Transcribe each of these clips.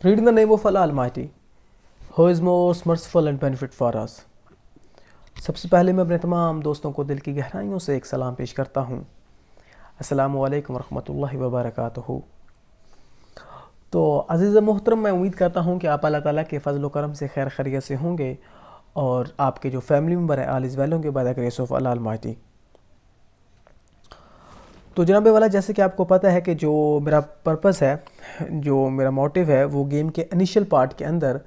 Read in the name of Allah Almighty, who is most merciful and benefit for us. सबसे पहले मैं अपने तमाम दोस्तों को दिल की गहराइयों से एक सलाम पेश करता हूँ। अस्सलामु अलैकुम रहमतुल्लाहि व बरकातुहू। तो अज़ीज़ मोहतरम, मैं उम्मीद करता हूँ कि आप अल्लाह ताला के फ़ज़ल व करम से खैर खैरियत से होंगे और आपके जो फैमिली मेम्बर हैं ऑल इज़ वेल होंगे by the grace of Allah Almighty. तो जनाब वाला, जैसे कि आपको पता है कि जो मेरा पर्पस है, जो मेरा मोटिव है, वो गेम के इनिशियल पार्ट के अंदर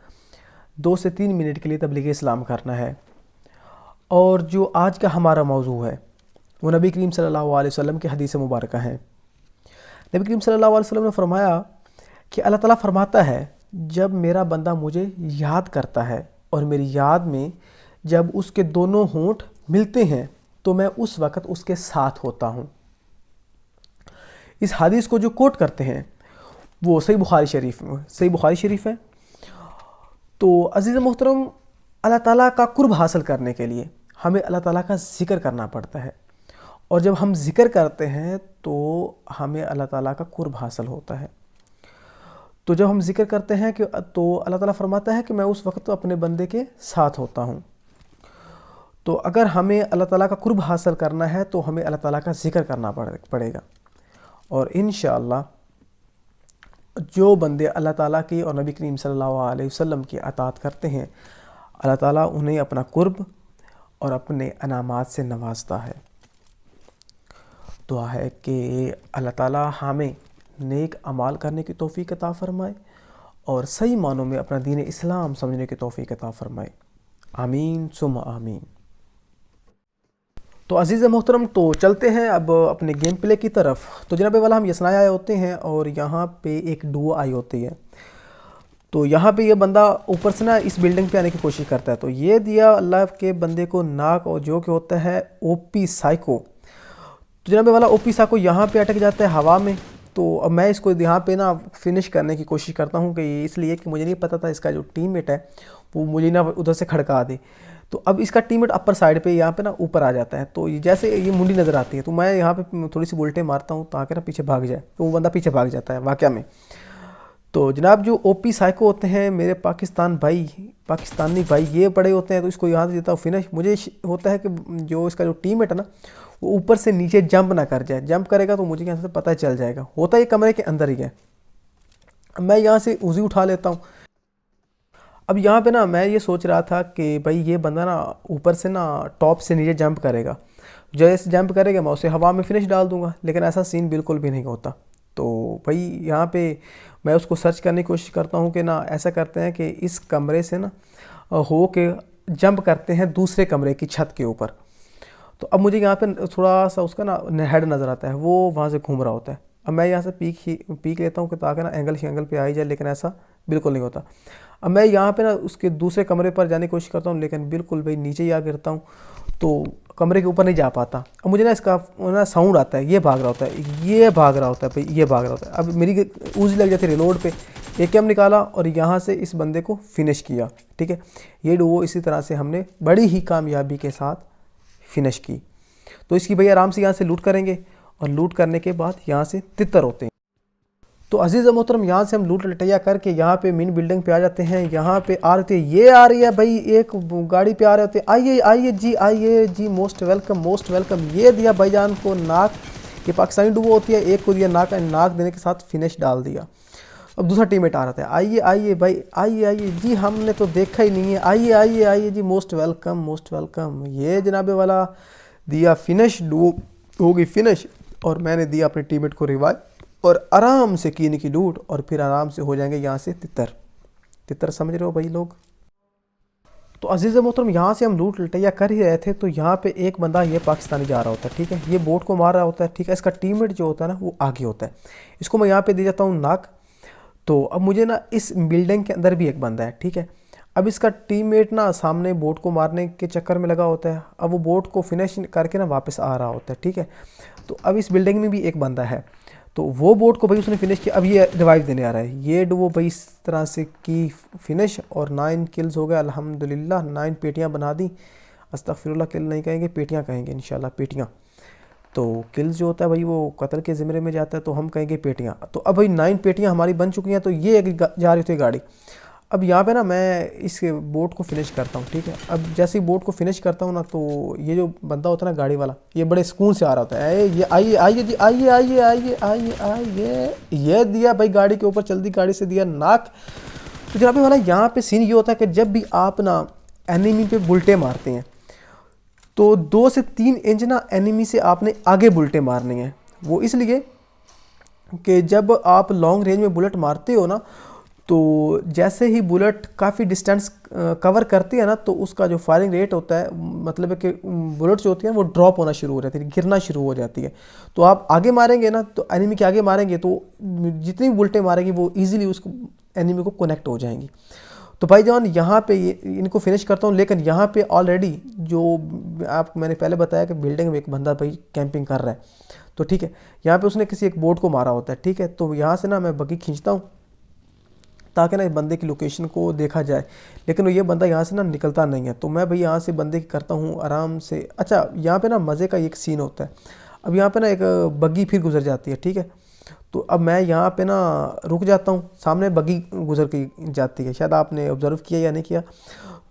2 से 3 मिनट के लिए तबलीग इस्लाम करना है। और जो आज का हमारा मौजू है वो नबी करीम सल्लल्लाहु अलैहि वसल्लम की हदीस मुबारक है। नबी करीम सल्लल्लाहु अलैहि वसल्लम ने फरमाया कि अल्लाह ताला फरमाता है, जब मेरा बंदा मुझे याद करता है और मेरी याद में जब उसके दोनों होंठ मिलते हैं तो मैं उस वक़्त उसके साथ होता हूँ। इस हदीस को जो कोट करते हैं वो सही बुखारी शरीफ है। तो अज़ीज़ मोहतरम, अल्लाह ताला का कुर्ब हासिल करने के लिए हमें अल्लाह ताला का ज़िक्र करना पड़ता है, और जब हम ज़िक्र करते हैं तो हमें अल्लाह ताला का कुर्ब हासिल होता है। तो जब हम ज़िक्र करते हैं कि तो अल्लाह ताला फरमाता है कि मैं उस वक्त तो अपने बंदे के साथ होता हूँ। तो अगर हमें अल्लाह ताला का कुर्ब हासिल करना है तो हमें अल्लाह ताला का ज़िक्र करना पड़ेगा। और इंशाअल्लाह जो बंदे अल्लाह ताला की और नबी करीम सल्लल्लाहु अलैहि वसल्लम की अताअत करते हैं, अल्लाह ताला उन्हें अपना कुर्ब और अपने अनामात से नवाजता है। दुआ है कि अल्लाह ताला हमें नेक अमाल करने की तौफीक अता फ़रमाए और सही मानों में अपना दीन इस्लाम समझने की तौफीक अता फ़रमाए। आमीन सुम्मा आमीन। तो अज़ीज़ मोहतरम, तो चलते हैं अब अपने गेम प्ले की तरफ। तो जनाब वाला, हम यसनाए आए होते हैं और यहाँ पे एक डुओ आई होती है। तो यहाँ पे ये बंदा ऊपर से ना इस बिल्डिंग पे आने की कोशिश करता है। तो ये दिया अल्लाह के बंदे को नाक, और जो कि होता है ओपी साइको। तो जनाब वाला, ओपी साइको यहाँ पे अटक जाता है हवा में। तो अब मैं इसको यहाँ पे ना फिनिश करने की कोशिश करता हूँ, कि इसलिए कि मुझे नहीं पता था इसका जो टीममेट है वो मुझे ना उधर से खड़का दे। तो अब इसका टीममेट अपर साइड पे यहाँ पे ना ऊपर आ जाता है। तो जैसे ये मुंडी नज़र आती है तो मैं यहाँ पे थोड़ी सी उल्टे मारता हूँ ताकि ना पीछे भाग जाए। तो वो बंदा पीछे भाग जाता है वाक़या में। तो जनाब, जो ओपी साइको होते हैं मेरे पाकिस्तानी भाई, ये बड़े होते हैं। तो इसको यहाँ से देता हूँ फिनिश। मुझे होता है कि जो इसका जो टीममेट है ना वो ऊपर से नीचे जंप ना कर जाए। जंप करेगा तो मुझे यहाँ से पता चल जाएगा। होता है ये कमरे के अंदर ही है। मैं यहाँ से उजी उठा लेता हूँ। अब यहाँ पे ना मैं ये सोच रहा था कि भाई ये बंदा ना ऊपर से ना टॉप से नीचे जंप करेगा, जैसे जंप करेगा मैं उसे हवा में फिनिश डाल दूंगा, लेकिन ऐसा सीन बिल्कुल भी नहीं होता। तो भाई यहाँ पे मैं उसको सर्च करने की कोशिश करता हूँ कि ना ऐसा करते हैं कि इस कमरे से ना हो के जंप करते हैं दूसरे कमरे की छत के ऊपर। तो अब मुझे यहाँ पे थोड़ा सा उसका ना हेड नज़र आता है, वो वहाँ से घूम रहा होता है। अब मैं यहाँ से पीक लेता हूँ कि ताकि ना एंगल पे आ ही जाए, लेकिन ऐसा बिल्कुल नहीं होता। अब मैं यहाँ पे ना उसके दूसरे कमरे पर जाने की कोशिश करता हूँ, लेकिन बिल्कुल भाई नीचे ही आ गिरता हूँ। तो कमरे के ऊपर नहीं जा पाता। अब मुझे ना इसका ना साउंड आता है, ये भाग रहा होता है, ये भाग रहा होता है भाई, ये भाग रहा होता है। अब मेरी ऊँजी लग जाती है रिलोड पे। AKM निकाला और यहाँ से इस बंदे को फिनिश किया। ठीक है, ये डुओ इसी तरह से हमने बड़ी ही कामयाबी के साथ फिनिश की। तो इसकी भाई आराम से यहाँ से लूट करेंगे, और लूट करने के बाद यहाँ से तितर होते हैं। तो अजीज़ मोहतरम, यहाँ से हम लूट लटैया करके यहाँ पे मेन बिल्डिंग पे आ जाते हैं। यहाँ पे आ रहे थे, ये आ रही है भाई, एक गाड़ी पे आ रहे होते, आइए आइए जी, मोस्ट वेलकम। ये दिया भाईजान को नाक, ये पाकिस्तानी डुओ होती है, एक को दिया नाक देने के साथ फिनिश डाल दिया। अब दूसरा टीममेट आ रहा था, आइए भाई, आइए जी, हमने तो देखा ही नहीं है, आइए जी, मोस्ट वेलकम। ये जनाबे वाला दिया फिनिश, डुओ हो गई फिनिश, और मैंने दिया अपने टीममेट को रिवाइव, और आराम से की की लूट, और फिर आराम से हो जाएंगे यहाँ से तितर समझ रहे हो भाई लोग। तो अजीज़ मोहतरम, यहाँ से हम लूट लटैया कर ही रहे थे। तो यहाँ पे एक बंदा ये पाकिस्तानी जा रहा होता है। ठीक है, ये बोट को मार रहा होता है। ठीक है, इसका टीममेट जो होता है ना वो आगे होता है। इसको मैं यहाँ पे दे जाता हूँ नाक। तो अब मुझे ना इस बिल्डिंग के अंदर भी एक बंदा है। ठीक है, अब इसका टीममेट ना सामने बोट को मारने के चक्कर में लगा होता है। अब वो बोट को फिनिश करके ना वापस आ रहा होता है। ठीक है, तो अब इस बिल्डिंग में भी एक बंदा है। तो वो बोट को भाई उसने फिनिश किया। अब ये रिवाइव देने आ रहा है। ये डुओ भाई इस तरह से की फिनिश, और 9 किल्स हो गए अल्हम्दुलिल्लाह। 9 पेटियाँ बना दी। अस्तगफिरुल्लाह, किल नहीं कहेंगे, पेटियाँ कहेंगे इंशाल्लाह, पेटियाँ। तो किल्स जो होता है भाई वो कत्ल के ज़िम्मे में जाता है, तो हम कहेंगे पेटियाँ। तो अब भाई 9 पेटियाँ हमारी बन चुकी हैं, तो ये एक जा रही थी गाड़ी। अब यहाँ पे ना मैं इस बोट को फिनिश करता हूँ, ठीक है। अब जैसे ही बोट को फिनिश करता हूँ ना, तो ये जो बंदा होता है ना गाड़ी वाला, ये बड़े सुकून से आ रहा होता है, ये आइए आइए जी, आइए आइए आइए आइए आइए, ये दिया भाई गाड़ी के ऊपर, जल्दी गाड़ी से दिया नाक। तो जनाब वाला यहाँ पे सीन ये होता है कि जब भी आप ना एनिमी पे बुलटे मारते हैं, तो 2 से 3 इंच ना एनिमी से आपने आगे बुलटे मारने हैं। वो इसलिए कि जब आप लॉन्ग रेंज में बुलेट मारते हो ना, तो जैसे ही बुलेट काफ़ी डिस्टेंस कवर करती है ना, तो उसका जो फायरिंग रेट होता है, मतलब है कि बुलेट जो होती है वो ड्रॉप होना शुरू हो जाती है, गिरना शुरू हो जाती है। तो आप आगे मारेंगे ना, तो एनिमी के आगे मारेंगे, तो जितनी भी बुलेटें मारेंगी वो ईजिली उसको एनिमी को कनेक्ट हो जाएंगी। तो भाई जान यहाँ पे इनको फिनिश करता हूँ, लेकिन यहाँ पे ऑलरेडी जो आप मैंने पहले बताया कि बिल्डिंग में एक बंदा भाई कैंपिंग कर रहा है, तो ठीक है, यहाँ पे उसने किसी एक बोट को मारा होता है, ठीक है। तो यहाँ से ना मैं बग्गी खींचता हूँ ताकि ना इस बंदे की लोकेशन को देखा जाए, लेकिन ये बंदा यहाँ से ना निकलता नहीं है। तो मैं भाई यहाँ से बंदे की करता हूँ आराम से। अच्छा, यहाँ पे ना मज़े का एक सीन होता है। अब यहाँ पे ना एक बग्गी फिर गुजर जाती है, ठीक है। तो अब मैं यहाँ पे ना रुक जाता हूँ, सामने बग्गी गुजर के जाती है, शायद आपने ऑब्ज़र्व किया या नहीं किया।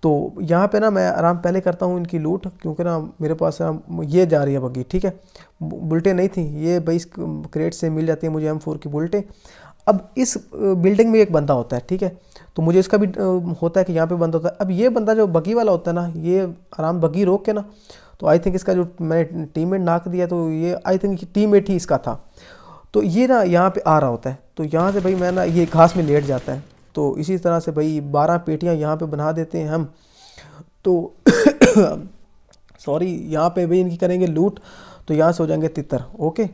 तो यहाँ पे ना मैं आराम पहले करता हूँ इनकी लूट, क्योंकि ना मेरे पास ये जा रही है बग्गी, ठीक है। बुलेटें नहीं थी, ये भाई इस क्रेट से मिल जाती है मुझे M4 की बुलेटें। अब इस बिल्डिंग में एक बंदा होता है, ठीक है। तो मुझे इसका भी होता है कि यहाँ पे बंदा होता है। अब ये बंदा जो बग्गी वाला होता है ना, ये आराम बग्गी रोक के ना, तो आई थिंक इसका जो मैंने टीममेट नाक दिया, तो ये आई थिंक टीममेट ही इसका था। तो ये ना यहाँ पे आ रहा होता है, तो यहाँ से भाई मैं ना ये घास में लेट जाता है। तो इसी तरह से भाई 12 पेटियाँ यहाँ पे बना देते हैं हम। तो सॉरी, यहाँ पे भाई इनकी करेंगे लूट, तो यहाँ से हो जाएंगे तितर, ओके।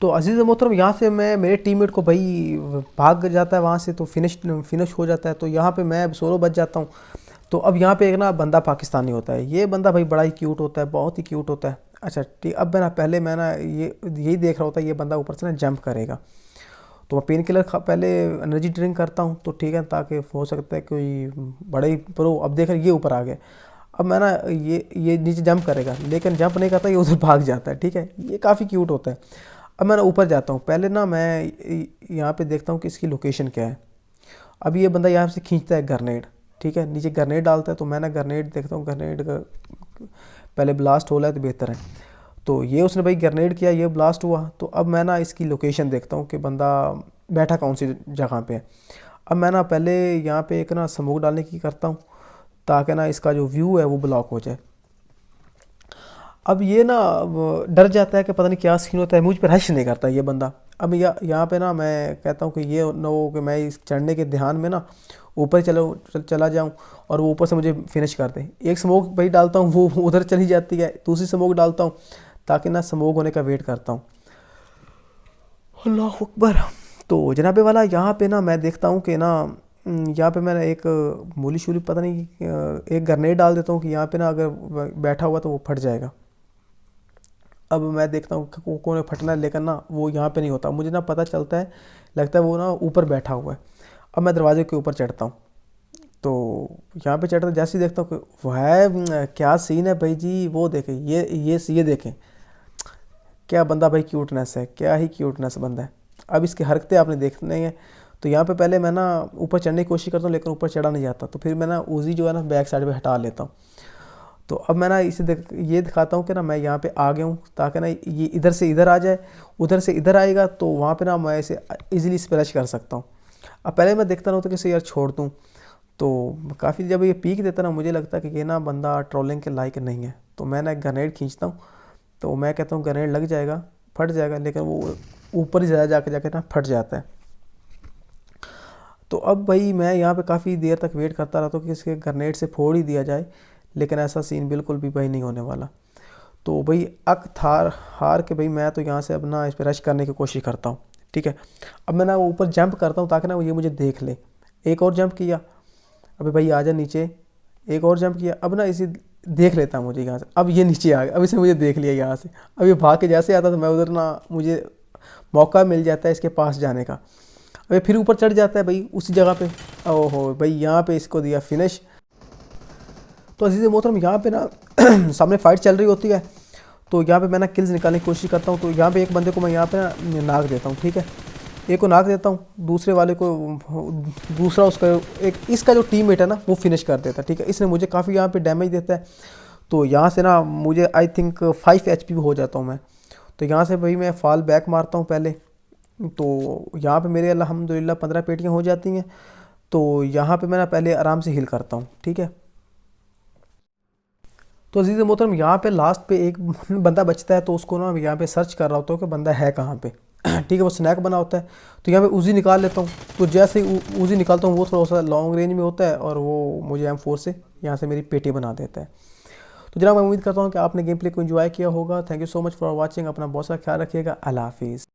तो अजीज़ मोहतरम, यहाँ से मैं मेरे टीममेट को भाई भाग जाता है वहाँ से, तो फिनिश हो जाता है। तो यहाँ पे मैं सोलो बच जाता हूँ। तो अब यहाँ पे एक ना बंदा पाकिस्तानी होता है, ये बंदा भाई बड़ा ही क्यूट होता है, बहुत ही क्यूट होता है। अच्छा ठीक, अब मैं ना यही देख रहा होता है ये बंदा ऊपर से ना जंप करेगा। तो मैं पेन किलर पहले एनर्जी ड्रिंक करता हूँ, तो ठीक है, ताकि हो सकता है कोई बड़े ही प्रो। अब देख ये ऊपर आ गया। अब मैं ना ये नीचे जंप करेगा, लेकिन जंप नहीं करता, ये उधर भाग जाता है, ठीक है। ये काफ़ी क्यूट होता है। अब मैं ना ऊपर जाता हूँ, पहले ना मैं यहाँ पे देखता हूँ कि इसकी लोकेशन क्या है। अब ये बंदा यहाँ से खींचता है ग्रेनेड, ठीक है, नीचे ग्रेनेड डालता है। तो मैं ना ग्रेनेड देखता हूँ, ग्रेनेड का पहले ब्लास्ट हो रहा है तो बेहतर है। तो ये उसने भाई ग्रेनेड किया, ये ब्लास्ट हुआ। तो अब मैं ना इसकी लोकेशन देखता हूँ कि बंदा बैठा कौन सी जगह पे है। अब मैं ना पहले यहाँ पे एक ना स्मोक डालने की करता हूँ, ताकि ना इसका जो व्यू है वो ब्लॉक हो जाए। अब ये ना डर जाता है कि पता नहीं क्या सीन होता है, मुझ पर रश नहीं करता ये बंदा। अब यहाँ पे ना मैं कहता हूँ कि ये ना हो कि मैं इस चढ़ने के ध्यान में ना ऊपर चला जाऊँ और वो ऊपर से मुझे फिनिश कर दे। एक स्मोक भाई डालता हूँ, वो उधर चली जाती है, दूसरी स्मोक डालता हूँ, ताकि ना स्मोक होने का वेट करता हूँ। अल्लाह अकबर। तो जनाबे वाला यहाँ पे ना मैं देखता हूँ कि ना यहाँ पे मैंने एक मूली शूली पता नहीं एक ग्रेनेड डाल देता हूँ कि यहाँ पे ना अगर बैठा हुआ तो वो फट जाएगा। अब मैं देखता हूँ कौन फटना है, लेकिन ना वो यहाँ पे नहीं होता, मुझे ना पता चलता है, लगता है वो ना ऊपर बैठा हुआ है। अब मैं दरवाजे के ऊपर चढ़ता हूँ, तो यहाँ पे चढ़ता जैसे ही देखता हूँ कि वह क्या सीन है भाई जी, वो देखें, ये देखें क्या बंदा भाई, क्यूटनेस है, क्या ही क्यूटनेस बंदा है। अब इसकी हरकतें आपने देखने हैं। तो यहाँ पे पहले मैं ना ऊपर चढ़ने की कोशिश करता हूँ, लेकिन ऊपर चढ़ा नहीं जाता। तो फिर मैं ना उजी जो है ना बैक साइड पे हटा लेता हूँ। तो अब मैं ना इसे ये दिखाता हूँ कि ना मैं यहाँ पे आ गया हूँ, ताकि ना ये इधर से इधर आ जाए, उधर से इधर आएगा, तो वहाँ पे ना मैं इसे ईज़िली स्प्लैश कर सकता हूँ। अब पहले मैं देखता रहता कि इसे यार छोड़ दूँ, तो काफ़ी जब ये पीक देता ना, मुझे लगता है कि ये ना बंदा ट्रोलिंग के लायक नहीं है। तो मैं ना एक ग्रेनेड खींचता हूँ, तो मैं कहता हूँ ग्रेनेड लग जाएगा, फट जाएगा, लेकिन वो ऊपर ही ज़्यादा जाके ना फट जाता है। तो अब भाई मैं यहाँ पे काफ़ी देर तक वेट करता रहता हूँ कि इसके ग्रेनेड से फोड़ ही दिया जाए, लेकिन ऐसा सीन बिल्कुल भी भाई नहीं होने वाला। तो भाई हार के भाई मैं तो यहाँ से अब ना इस पर रश करने की कोशिश करता हूँ, ठीक है। अब मैं ना ऊपर जंप करता हूँ ताकि ना ये मुझे देख ले। एक और जंप किया, अभी भाई आ जा नीचे, एक और जंप किया, अब ना इसे देख लेता मुझे यहाँ से। अब ये नीचे आ गया, अब इसे मुझे देख लिया यहाँ से। अब ये भाग के जैसे आता तो मैं उधर ना मुझे मौका मिल जाता है इसके पास जाने का। अब ये फिर ऊपर चढ़ जाता है भाई उसी जगह पे। ओहो भाई, यहाँ पे इसको दिया फिनिश। तो अजीज़ मोहतरम, यहाँ पे ना सामने फ़ाइट चल रही होती है। तो यहाँ पे मैं ना किल्स निकालने की कोशिश करता हूँ। तो यहाँ पे एक बंदे को मैं यहाँ पे ना नाक देता हूँ, ठीक है, एक को नाक देता हूँ, दूसरे वाले को, दूसरा उसका एक इसका जो टीममेट है ना वो फिनिश कर देता है, ठीक है। इसने मुझे काफ़ी यहाँ पे डैमेज देता है। तो यहाँ से ना मुझे आई थिंक 5 HP हो जाता हूँ मैं। तो यहाँ से भाई मैं फॉल बैक मारता हूँ पहले। तो यहाँ पे मेरे अल्हम्दुलिल्लाह 15 पेटियाँ हो जाती हैं। तो यहाँ पे मैं ना पहले आराम से हील करता हूँ, ठीक है। तो अजीज़ मोहतरम यहाँ पे लास्ट पे एक बंदा बचता है, तो उसको ना यहाँ पे सर्च कर रहा होता हूँ कि बंदा है कहाँ पे। ठीक है, वो स्नैक बना होता है। तो यहाँ पे उजी निकाल लेता हूँ। तो जैसे ही उजी निकालता हूँ वो थोड़ा सा लॉन्ग रेंज में होता है और वो मुझे M4 से यहाँ से मेरी पेटी बना देता है। तो जनाब मैं उम्मीद करता हूँ कि आपने गेम प्ले को एंजॉय किया होगा। Thank you so much for watching. अपना बहुत सारा ख्याल रखिएगा। अल्लाह हाफिज़।